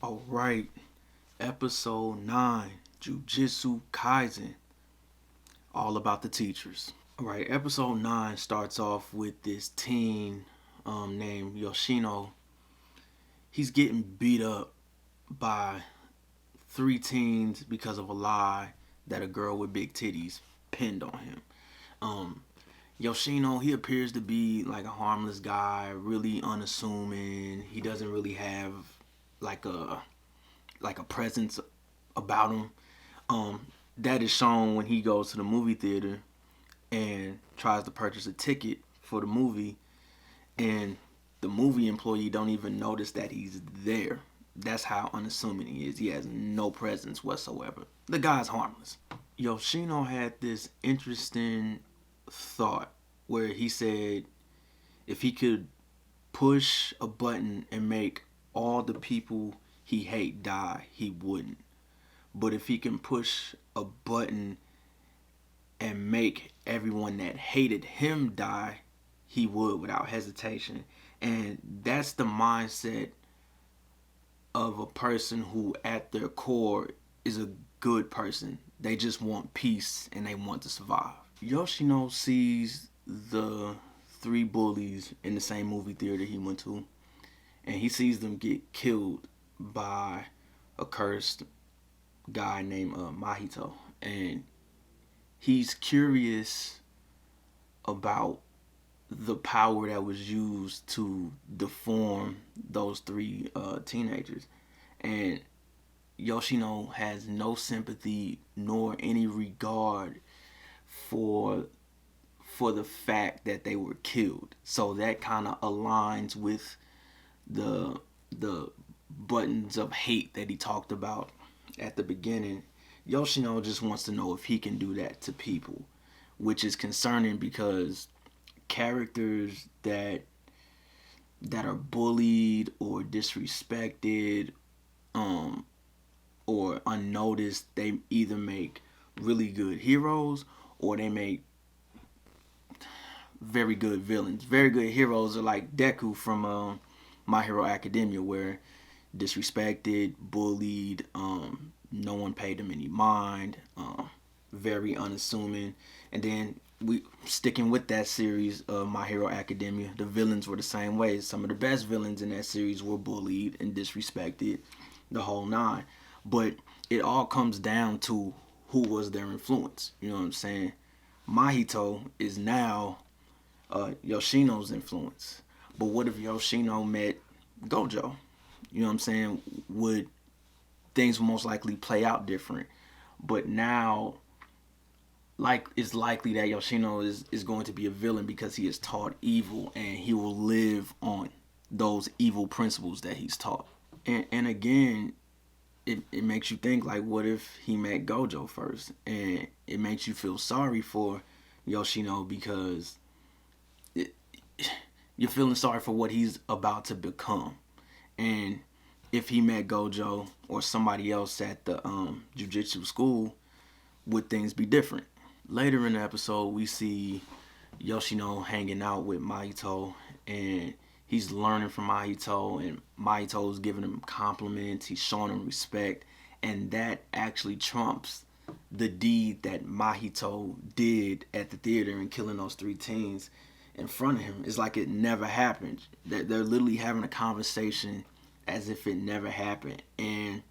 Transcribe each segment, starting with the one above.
Alright, episode 9, Jujutsu Kaisen, all about the teachers. Alright, episode 9 starts off with this teen named Yoshino. He's getting beat up by three teens because of a lie that a girl with big titties pinned on him. Um, Yoshino, he appears to be like a harmless guy, really unassuming. He doesn't really have like a presence about him. That is shown when he goes to the movie theater and tries to purchase a ticket for the movie, and the movie employee don't even notice that he's there. That's how unassuming he is. He has no presence whatsoever. The guy's harmless. Yoshino had this interesting thought where he said if he could push a button and make all the people he hate die, he wouldn't. But if he can push a button and make everyone that hated him die, he would without hesitation. And that's the mindset of a person who at their core is a good person. They just want peace and they want to survive. Yoshino sees the three bullies in the same movie theater he went to, and he sees them get killed by a cursed guy named Mahito. And he's curious about the power that was used to deform those three teenagers. And Yoshino has no sympathy nor any regard for the fact that they were killed. So that kind of aligns with the buttons of hate that he talked about at the beginning. Yoshino just wants to know if he can do that to people, which is concerning because characters that are bullied or disrespected or unnoticed, they either make really good heroes or they make very good villains. Very good heroes are like Deku from My Hero Academia, where disrespected, bullied, no one paid him any mind, very unassuming. And then we sticking with that series of My Hero Academia, the villains were the same way. Some of the best villains in that series were bullied and disrespected, the whole nine. But it all comes down to who was their influence. You know what I'm saying? Mahito is now Yoshino's influence. But what if Yoshino met Gojo? You know what I'm saying? Would things most likely play out different? But now, like, it's likely that Yoshino is going to be a villain because he is taught evil and he will live on those evil principles that he's taught. And again, it makes you think, like, what if he met Gojo first? And it makes you feel sorry for Yoshino because you're feeling sorry for what he's about to become. And if he met Gojo or somebody else at the jiu-jitsu school, would things be different? Later in the episode, we see Yoshino hanging out with Mahito, and he's learning from Mahito, and Mahito's giving him compliments, he's showing him respect, and that actually trumps the deed that Mahito did at the theater in killing those three teens in front of him. It's like it never happened. They're literally having a conversation as if it never happened. And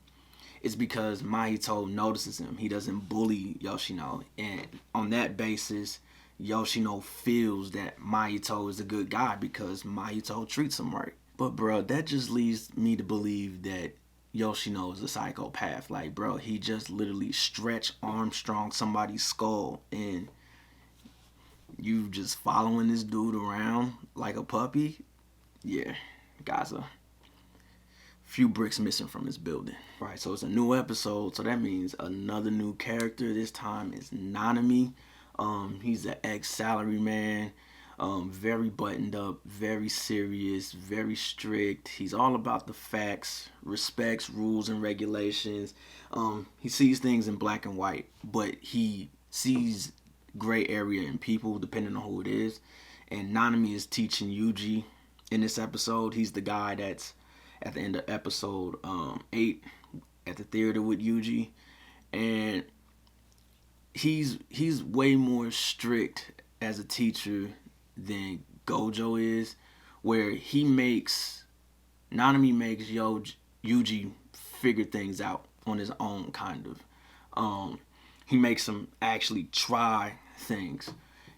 it's because Mahito notices him. He doesn't bully Yoshino. And on that basis, Yoshino feels that Mahito is a good guy because Mahito treats him right. But bro, that just leads me to believe that Yoshino is a psychopath. Like, bro, he just literally stretch Armstrong somebody's skull, and you just following this dude around like a puppy. Yeah, guy's a few bricks missing from his building. Right, so it's a new episode, so that means another new character. This time is Nanami. He's an ex-salaryman, very buttoned up, very serious, very strict. He's all about the facts, respects rules and regulations. He sees things in black and white, but he sees gray area in people depending on who it is. And Nanami is teaching Yuji in this episode. He's the guy that's at the end of episode 8 at the theater with Yuji, and he's way more strict as a teacher than Gojo is, where Nanami makes Yuji figure things out on his own, kind of. He makes him actually try things.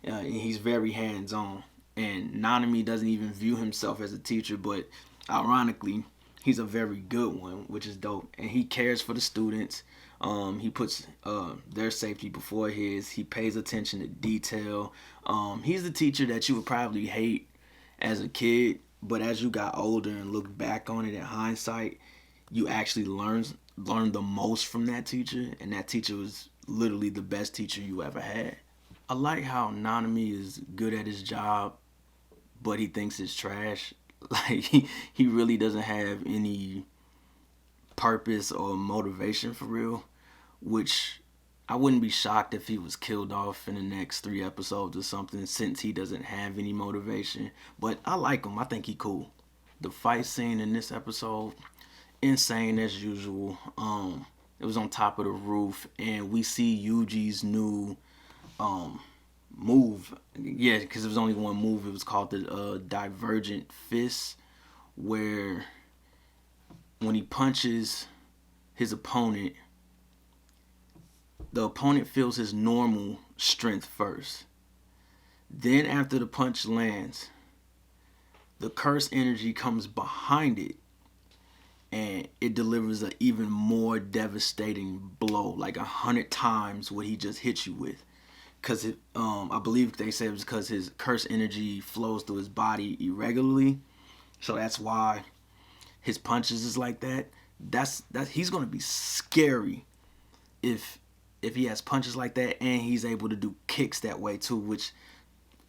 And he's very hands on. And Nanami doesn't even view himself as a teacher, but ironically, he's a very good one, which is dope. And he cares for the students. He puts their safety before his. He pays attention to detail. He's the teacher that you would probably hate as a kid, but as you got older and look back on it in hindsight, you actually learn the most from that teacher, and that teacher was literally the best teacher you ever had. I like how Nanami is good at his job, but he thinks it's trash. Like he really doesn't have any purpose or motivation for real, which I wouldn't be shocked if he was killed off in the next 3 episodes or something, since he doesn't have any motivation. But I like him. I think he cool. The fight scene in this episode, insane as usual. It was on top of the roof, and we see Yuji's new move. Yeah, because it was only one move. It was called the Divergent Fist, where when he punches his opponent, the opponent feels his normal strength first. Then after the punch lands, the curse energy comes behind it, and it delivers an even more devastating blow, like 100 times what he just hit you with. Because I believe they said it was because his curse energy flows through his body irregularly, so that's why his punches is like that. That's he's gonna be scary if he has punches like that, and he's able to do kicks that way too, which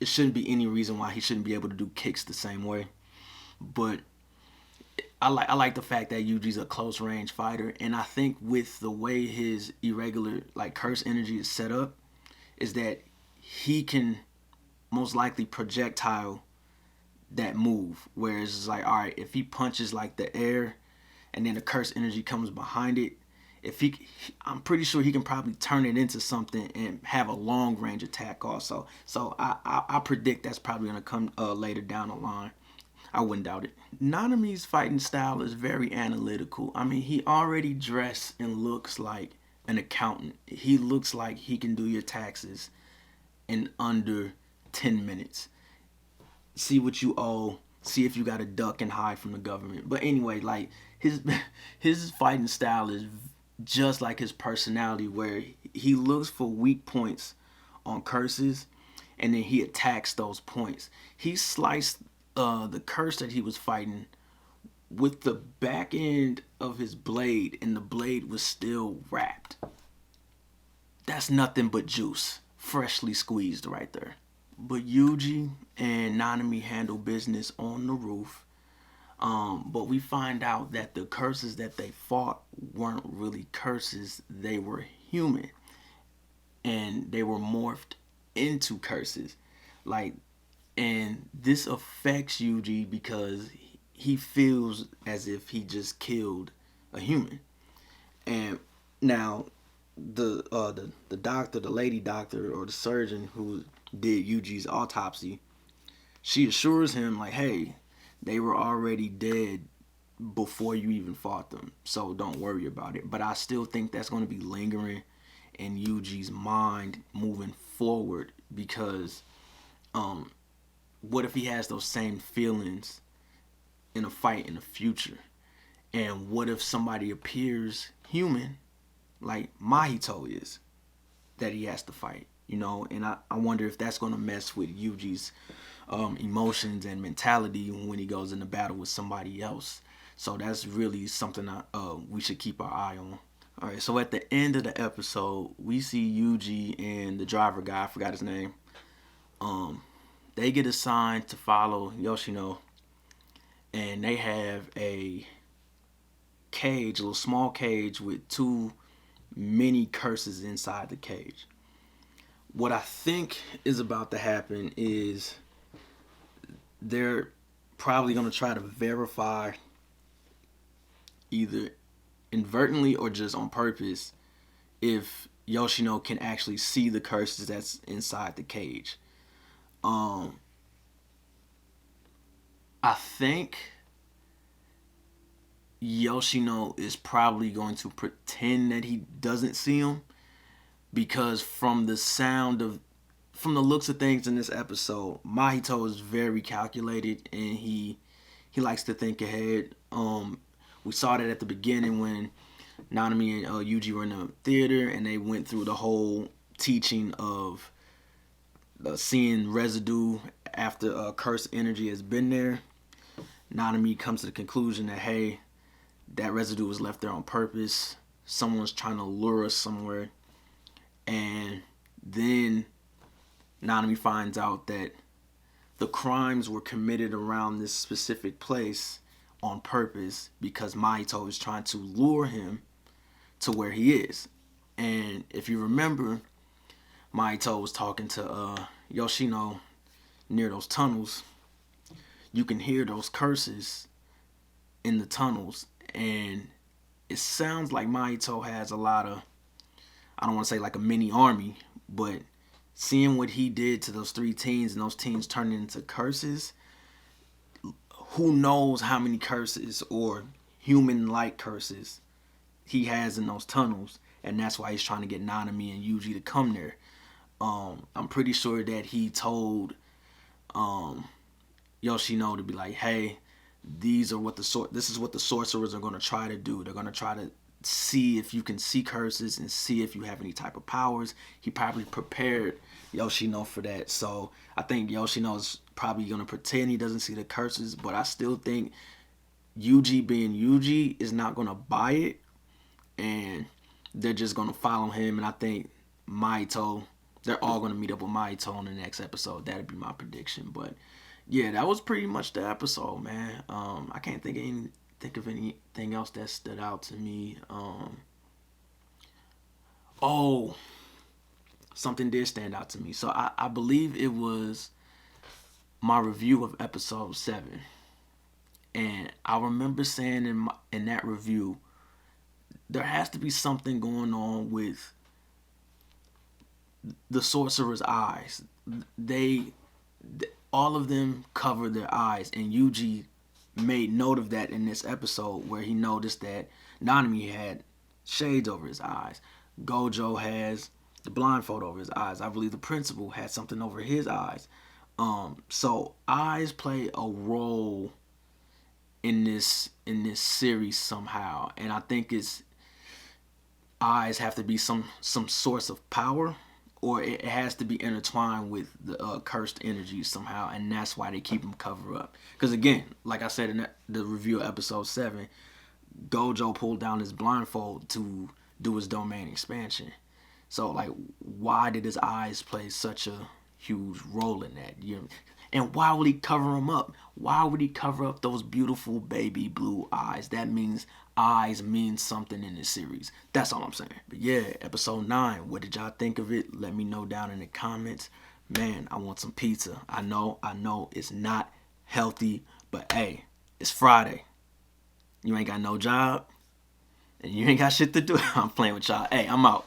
it shouldn't be any reason why he shouldn't be able to do kicks the same way. But I like the fact that Yuji's a close range fighter, and I think with the way his irregular like curse energy is set up, is that he can most likely projectile that move. Whereas it's like, all right, if he punches like the air, and then the curse energy comes behind it, I'm pretty sure he can probably turn it into something and have a long range attack also. So I predict that's probably gonna come later down the line. I wouldn't doubt it. Nanami's fighting style is very analytical. I mean, he already dressed and looks like an accountant. He looks like he can do your taxes in under 10 minutes. See what you owe. See if you got to duck and hide from the government. But anyway, like his fighting style is just like his personality, where he looks for weak points on curses, and then he attacks those points. He sliced the curse that he was fighting with the back end of his blade, and the blade was still wrapped. That's nothing but juice, freshly squeezed right there. But Yuji and Nanami handle business on the roof. But we find out that the curses that they fought weren't really curses, they were human. And they were morphed into curses. And this affects Yuji because he feels as if he just killed a human. And now the doctor, the lady doctor, or the surgeon who did Yuji's autopsy, she assures him like, hey, they were already dead before you even fought them, so don't worry about it. But I still think that's going to be lingering in Yuji's mind moving forward, because what if he has those same feelings in a fight in the future? And what if somebody appears human like Mahito is, that he has to fight, and I wonder if that's going to mess with Yuji's emotions and mentality when he goes into battle with somebody else. So that's really something we should keep our eye on. All right, so at the end of the episode, we see Yuji and the driver guy, I forgot his name. They get assigned to follow Yoshino, and they have a cage, a little small cage with 2 mini curses inside the cage. What I think is about to happen is they're probably going to try to verify either inadvertently or just on purpose, if Yoshino can actually see the curses that's inside the cage. Um, I think Yoshino is probably going to pretend that he doesn't see him, because from the looks of things in this episode, Mahito is very calculated, and he likes to think ahead. We saw that at the beginning when Nanami and Yuji were in the theater, and they went through the whole teaching of seeing residue after cursed energy has been there. Nanami comes to the conclusion that, hey, that residue was left there on purpose. Someone's trying to lure us somewhere. And then Nanami finds out that the crimes were committed around this specific place on purpose because Mahito is trying to lure him to where he is. And if you remember, Mahito was talking to Yoshino near those tunnels. You can hear those curses in the tunnels, and it sounds like Mahito has a lot of, I don't want to say like a mini army, but seeing what he did to those 3 teens and those teens turning into curses, who knows how many curses or human-like curses he has in those tunnels, and that's why he's trying to get Nanami and Yuji to come there. I'm pretty sure that he told Yoshino to be like, hey, this is what the sorcerers are going to try to do. They're going to try to see if you can see curses and see if you have any type of powers. He probably prepared Yoshino for that. So I think Yoshino's probably going to pretend he doesn't see the curses, but I still think Yuji being Yuji is not going to buy it, and they're just going to follow him. And I think Mahito, they're all going to meet up with Mahito in the next episode. That'd be my prediction. But yeah, that was pretty much the episode, man. I can't think of anything else that stood out to me. Something did stand out to me. So I believe it was my review of episode 7. And I remember saying in that review, there has to be something going on with the sorcerer's eyes. All of them cover their eyes, and Yuji made note of that in this episode, where he noticed that Nanami had shades over his eyes. Gojo has the blindfold over his eyes. I believe the principal had something over his eyes. So eyes play a role in this series somehow, and I think it's eyes have to be some source of power, or it has to be intertwined with the cursed energy somehow, and that's why they keep them covered up. Because again, like I said in the review of episode 7, Gojo pulled down his blindfold to do his domain expansion. So like, why did his eyes play such a huge role in that? And why would he cover them up? Why would he cover up those beautiful baby blue eyes? That means eyes mean something in this series. That's all I'm saying. But yeah, episode 9, what did y'all think of it? Let me know down in the comments. Man, I want some pizza. I know it's not healthy, but hey, it's Friday. You ain't got no job, and you ain't got shit to do. I'm playing with y'all. Hey, I'm out.